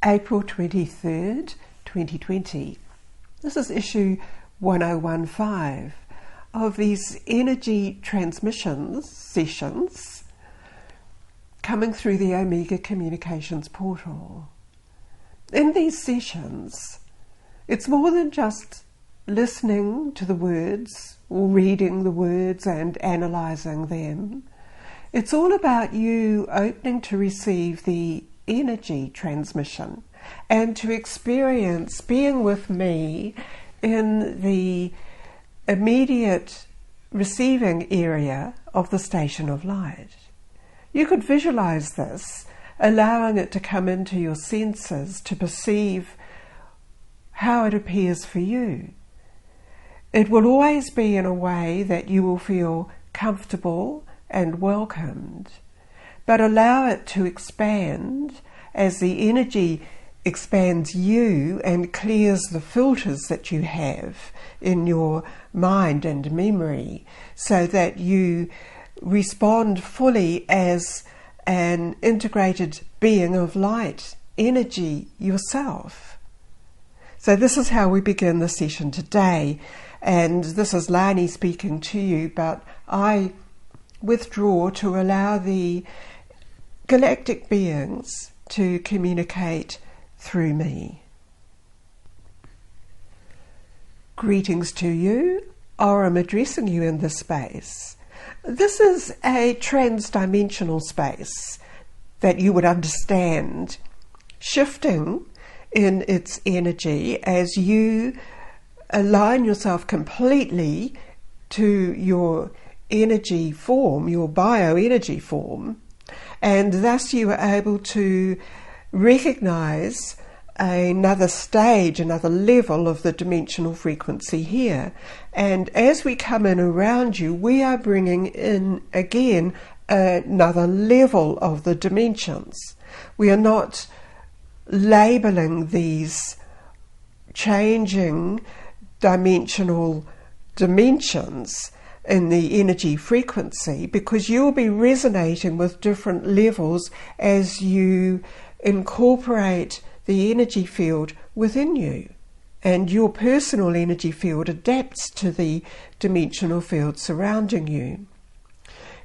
April 23rd, 2020. This is issue 1015 of these energy transmissions sessions coming through the Omega Communications portal. In these sessions, it's more than just listening to the words or reading the words and analysing them. It's all about you opening to receive the energy transmission and to experience being with me in the immediate receiving area of the station of light. You could visualize this, allowing it to come into your senses to perceive how it appears for you. It will always be in a way that you will feel comfortable and welcomed, but allow it to expand as the energy expands you and clears the filters that you have in your mind and memory, so that you respond fully as an integrated being of light, energy yourself. So this is how we begin the session today, and this is Lani speaking to you, but I withdraw to allow the galactic beings to communicate through me. Greetings to you, or I'm addressing you in this space. This is a trans-dimensional space that you would understand shifting in its energy as you align yourself completely to your energy form, your bioenergy form, and thus you are able to recognize another stage, another level of the dimensional frequency here. And as we come in around you, we are bringing in again another level of the dimensions. We are not labeling these changing dimensional dimensions in the energy frequency, because you will be resonating with different levels as you incorporate the energy field within you, and your personal energy field adapts to the dimensional field surrounding you.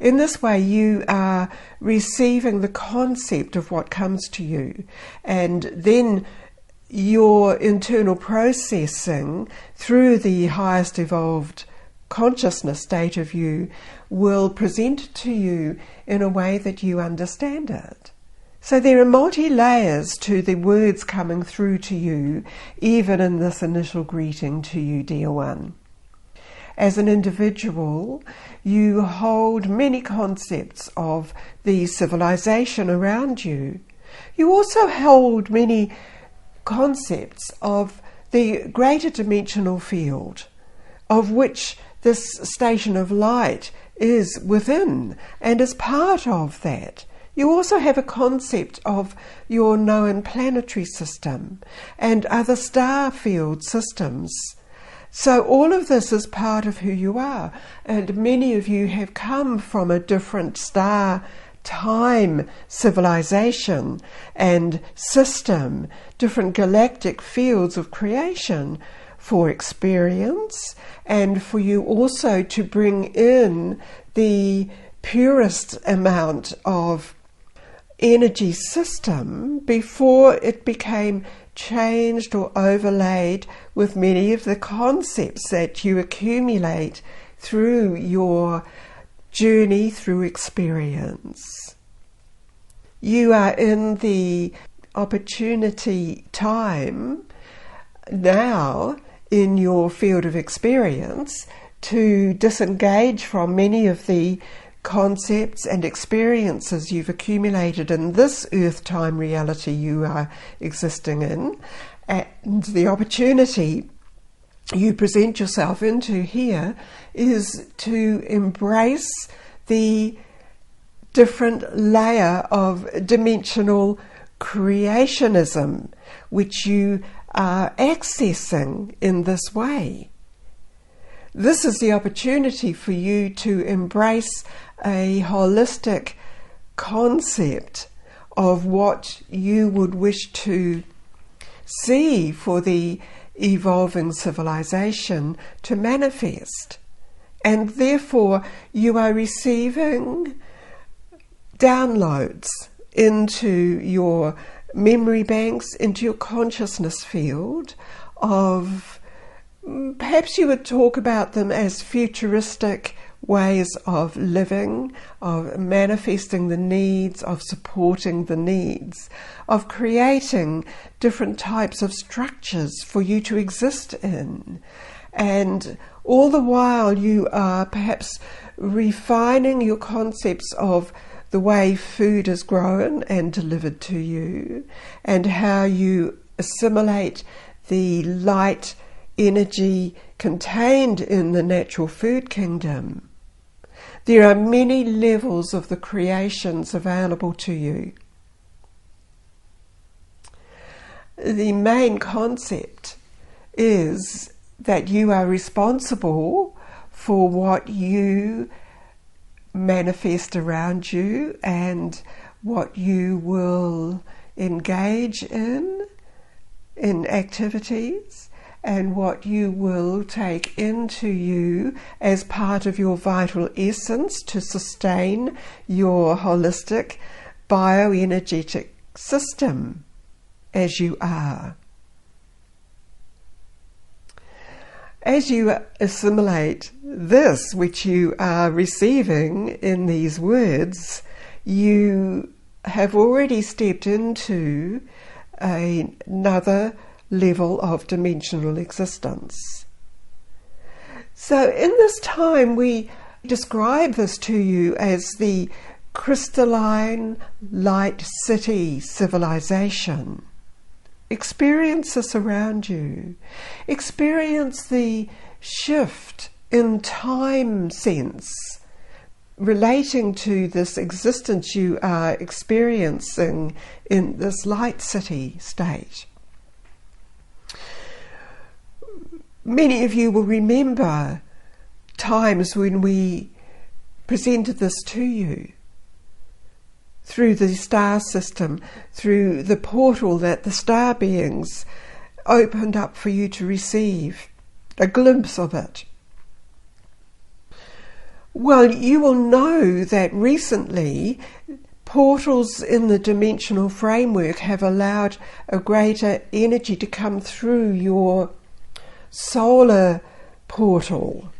In this way, you are receiving the concept of what comes to you, and then your internal processing through the highest evolved consciousness state of you will present to you in a way that you understand it. So there are multi-layers to the words coming through to you, even in this initial greeting to you, dear one. As an individual, you hold many concepts of the civilization around you. You also hold many concepts of the greater dimensional field, of which this station of light is within and is part of that. You also have a concept of your known planetary system and other star field systems. So all of this is part of who you are, and many of you have come from a different star time civilization and system, different galactic fields of creation for experience, and for you also to bring in the purest amount of energy system before it became changed or overlaid with many of the concepts that you accumulate through your journey through experience. You are in the opportunity time now in your field of experience to disengage from many of the concepts and experiences you've accumulated in this earth time reality you are existing in, and the opportunity you present yourself into here is to embrace the different layer of dimensional creationism which you are accessing in this way. This is the opportunity for you to embrace a holistic concept of what you would wish to see for the evolving civilization to manifest. And therefore you are receiving downloads into your memory banks, into your consciousness field of, perhaps you would talk about them as futuristic ways of living, of manifesting the needs, of supporting the needs, of creating different types of structures for you to exist in. And all the while you are perhaps refining your concepts of the way food is grown and delivered to you, and how you assimilate the light energy contained in the natural food kingdom. There are many levels of the creations available to you. The main concept is that you are responsible for what you manifest around you and what you will engage in activities, and what you will take into you as part of your vital essence to sustain your holistic bioenergetic system as you are. As you assimilate this which you are receiving in these words, you have already stepped into another level of dimensional existence. So in this time we describe this to you as the crystalline light city civilization. Experience this around you. Experience the shift in time sense relating to this existence you are experiencing in this light city state. Many of you will remember times when we presented this to you through the star system, through the portal that the star beings opened up for you to receive a glimpse of it. Well, you will know that recently portals in the dimensional framework have allowed a greater energy to come through your solar portal,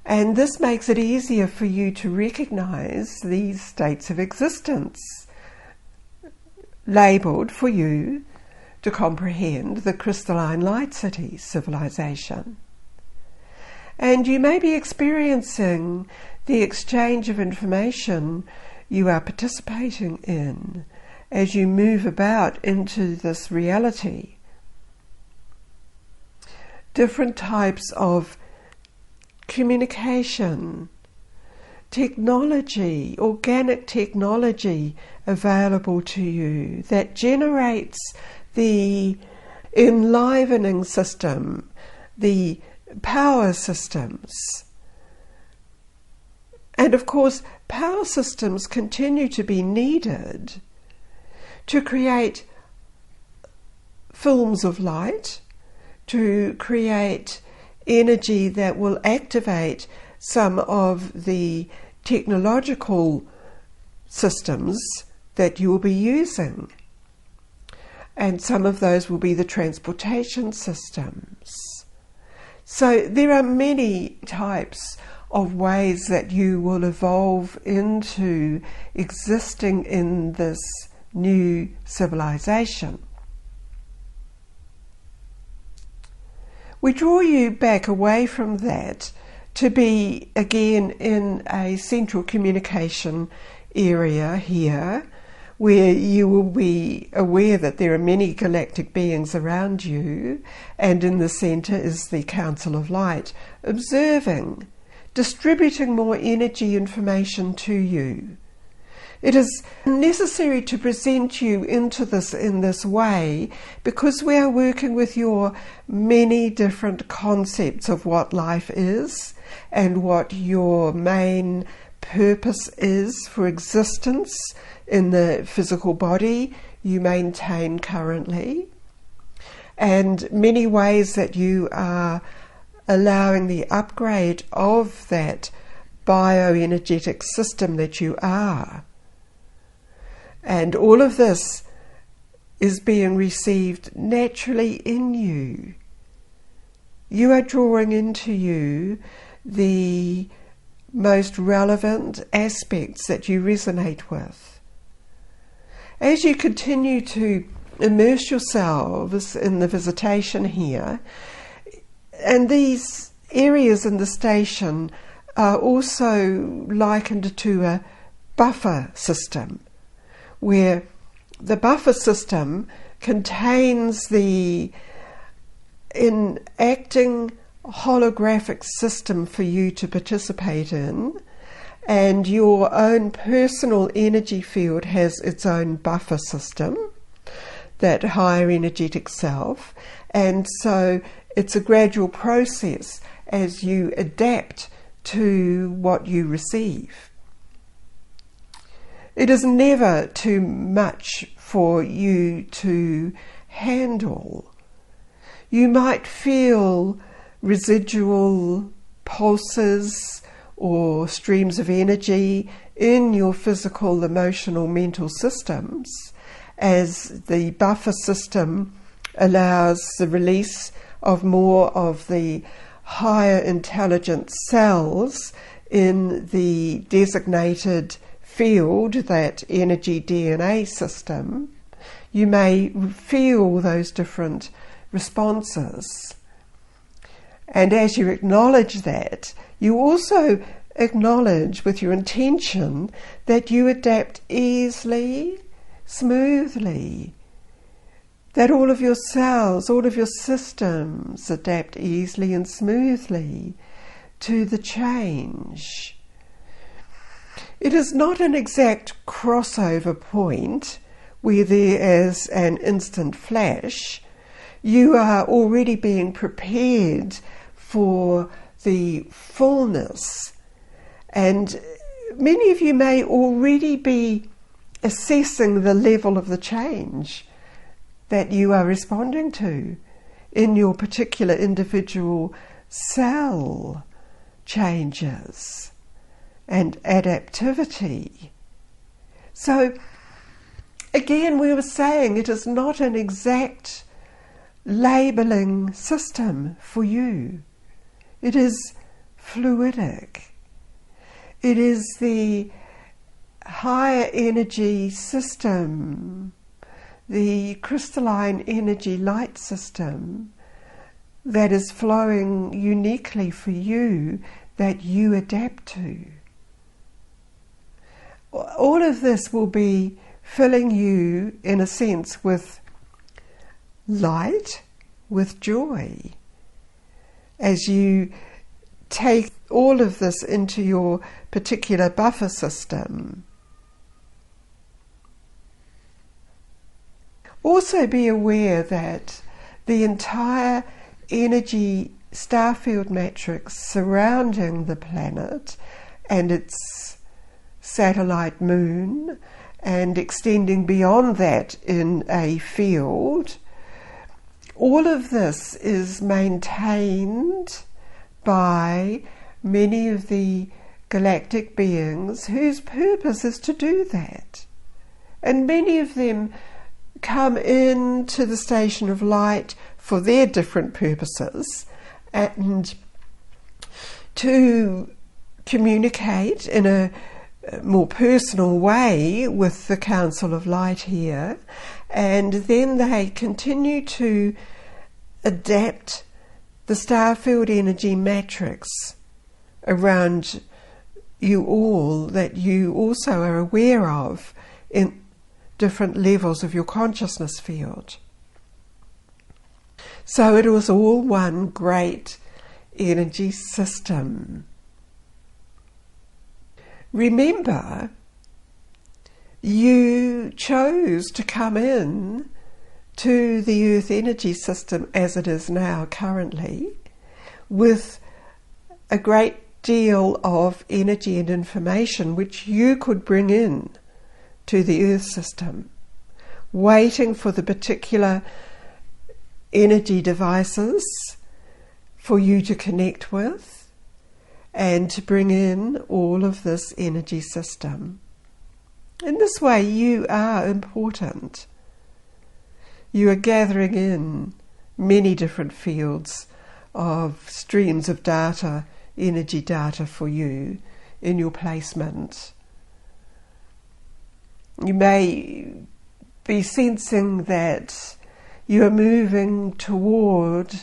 and this makes it easier for you to recognize these states of existence, labeled for you to comprehend the crystalline light city civilization. And you may be experiencing the exchange of information you are participating in as you move about into this reality. Different types of communication, technology, organic technology available to you that generates the enlivening system, the power systems. And of course, power systems continue to be needed to create films of light, to create energy that will activate some of the technological systems that you will be using. And some of those will be the transportation systems. So there are many types of ways that you will evolve into existing in this new civilization. We draw you back away from that to be again in a central communication area here, where you will be aware that there are many galactic beings around you, and in the centre is the Council of Light, observing, distributing more energy information to you. It is necessary to present you into this in this way because we are working with your many different concepts of what life is and what your main purpose is for existence in the physical body you maintain currently, and many ways that you are allowing the upgrade of that bioenergetic system that you are. And all of this is being received naturally in you. You are drawing into you the most relevant aspects that you resonate with. As you continue to immerse yourselves in the visitation here, and these areas in the station are also likened to a buffer system, where the buffer system contains the enacting holographic system for you to participate in, and your own personal energy field has its own buffer system, that higher energetic self, and so it's a gradual process as you adapt to what you receive. It is never too much for you to handle. You might feel residual pulses or streams of energy in your physical, emotional, mental systems as the buffer system allows the release of more of the higher intelligent cells in the designated field, that energy DNA system. You may feel those different responses. And as you acknowledge that, you also acknowledge with your intention that you adapt easily, smoothly, that all of your cells, all of your systems adapt easily and smoothly to the change. It is not an exact crossover point where there is an instant flash. You are already being prepared for the fullness, and many of you may already be assessing the level of the change that you are responding to in your particular individual cell changes and adaptivity. So again, we were saying it is not an exact labeling system for you. It is fluidic. It is the higher energy system, the crystalline energy light system that is flowing uniquely for you, that you adapt to. All of this will be filling you, in a sense, with light, with joy, as you take all of this into your particular buffer system. Also be aware that the entire energy starfield matrix surrounding the planet and its satellite moon, and extending beyond that in a field, all of this is maintained by many of the galactic beings whose purpose is to do that. And many of them come into the station of light for their different purposes, and to communicate in a more personal way with the Council of Light here, and then they continue to adapt the Starfield energy matrix around you all, that you also are aware of in different levels of your consciousness field. So it was all one great energy system. Remember, you chose to come in to the Earth energy system as it is now currently, with a great deal of energy and information which you could bring in to the Earth system, waiting for the particular energy devices for you to connect with and to bring in all of this energy system. In this way, you are important. You are gathering in many different fields of streams of data, energy data for you in your placement. You may be sensing that you are moving toward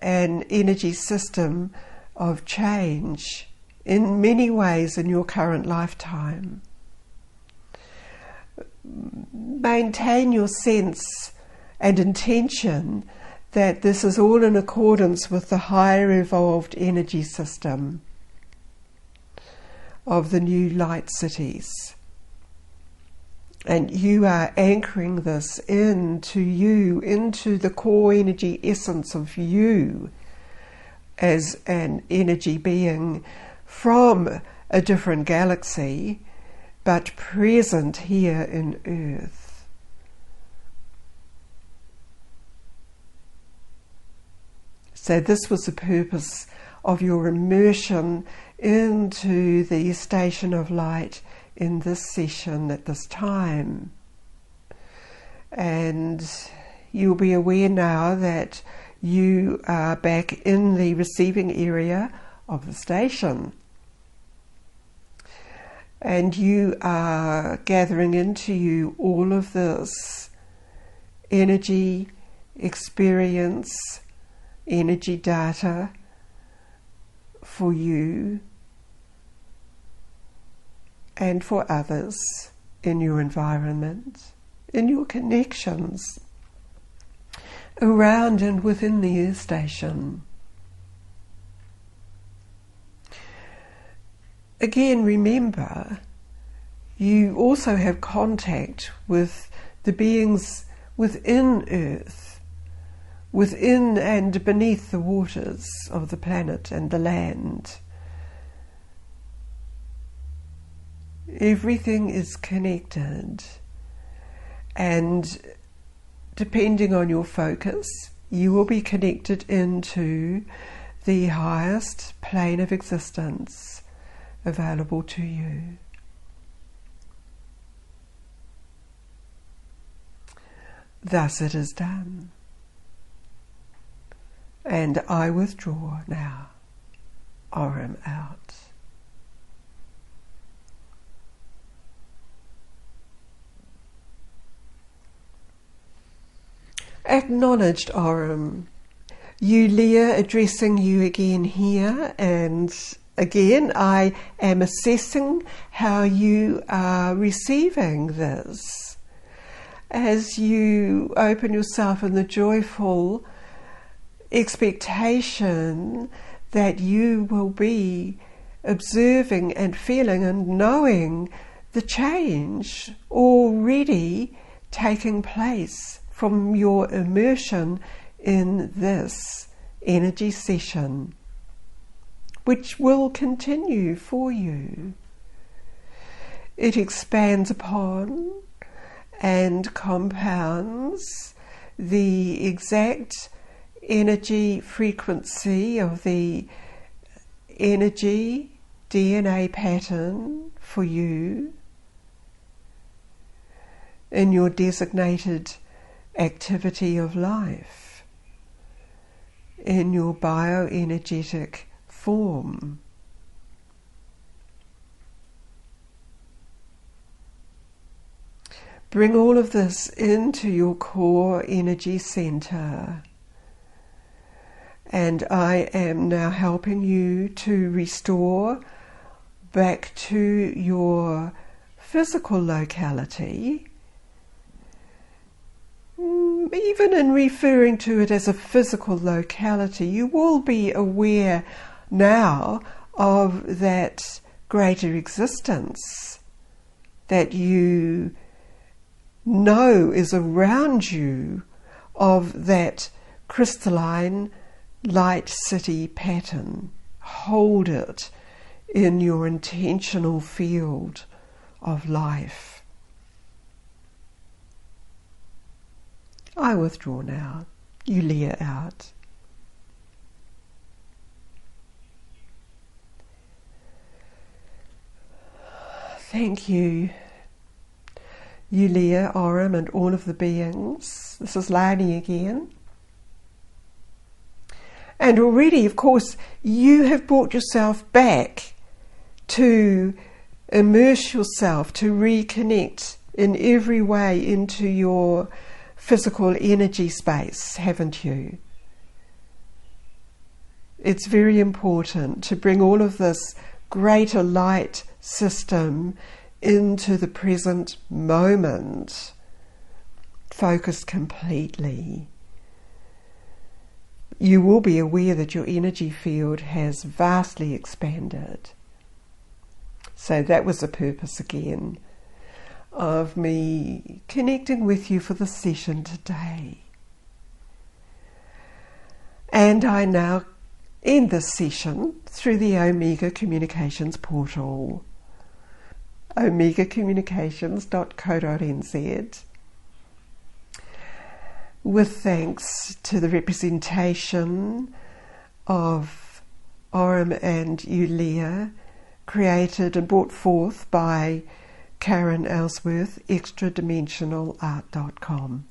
an energy system of change in many ways in your current lifetime. Maintain your sense and intention that this is all in accordance with the higher evolved energy system of the new light cities. And you are anchoring this into you, into the core energy essence of you as an energy being from a different galaxy, but present here in Earth. So this was the purpose of your immersion into the station of light in this session at this time. And you'll be aware now that you are back in the receiving area of the station. And you are gathering into you all of this energy, experience, energy data for you and for others in your environment, in your connections around and within the Earth Station. Again, remember, you also have contact with the beings within Earth, within and beneath the waters of the planet and the land. Everything is connected, and depending on your focus, you will be connected into the highest plane of existence available to you. Thus it is done. And I withdraw now. Aurum out. Acknowledged Aurum. Yulia addressing you again here, and again I am assessing how you are receiving this as you open yourself in the joyful expectation that you will be observing and feeling and knowing the change already taking place from your immersion in this energy session, which will continue for you. It expands upon and compounds the exact energy frequency of the energy DNA pattern for you in your designated activity of life, in your bioenergetic form. Bring all of this into your core energy center, and I am now helping you to restore back to your physical locality. Even in referring to it as a physical locality, you will be aware now of that greater existence that you know is around you, of that crystalline light city pattern. Hold it in your intentional field of life. I withdraw now. Yulia out. Thank you, Yulia, Oram, and all of the beings. This is Lani again. And already, of course, you have brought yourself back to immerse yourself, to reconnect in every way into your physical energy space, haven't you? It's very important to bring all of this greater light system into the present moment, focused completely. You will be aware that your energy field has vastly expanded. So that was the purpose again of me connecting with you for the session today. And I now end this session through the Omega Communications portal, omegacommunications.co.nz, with thanks to the representation of Oram and Yulia, created and brought forth by Karen Ellsworth, extradimensionalart.com.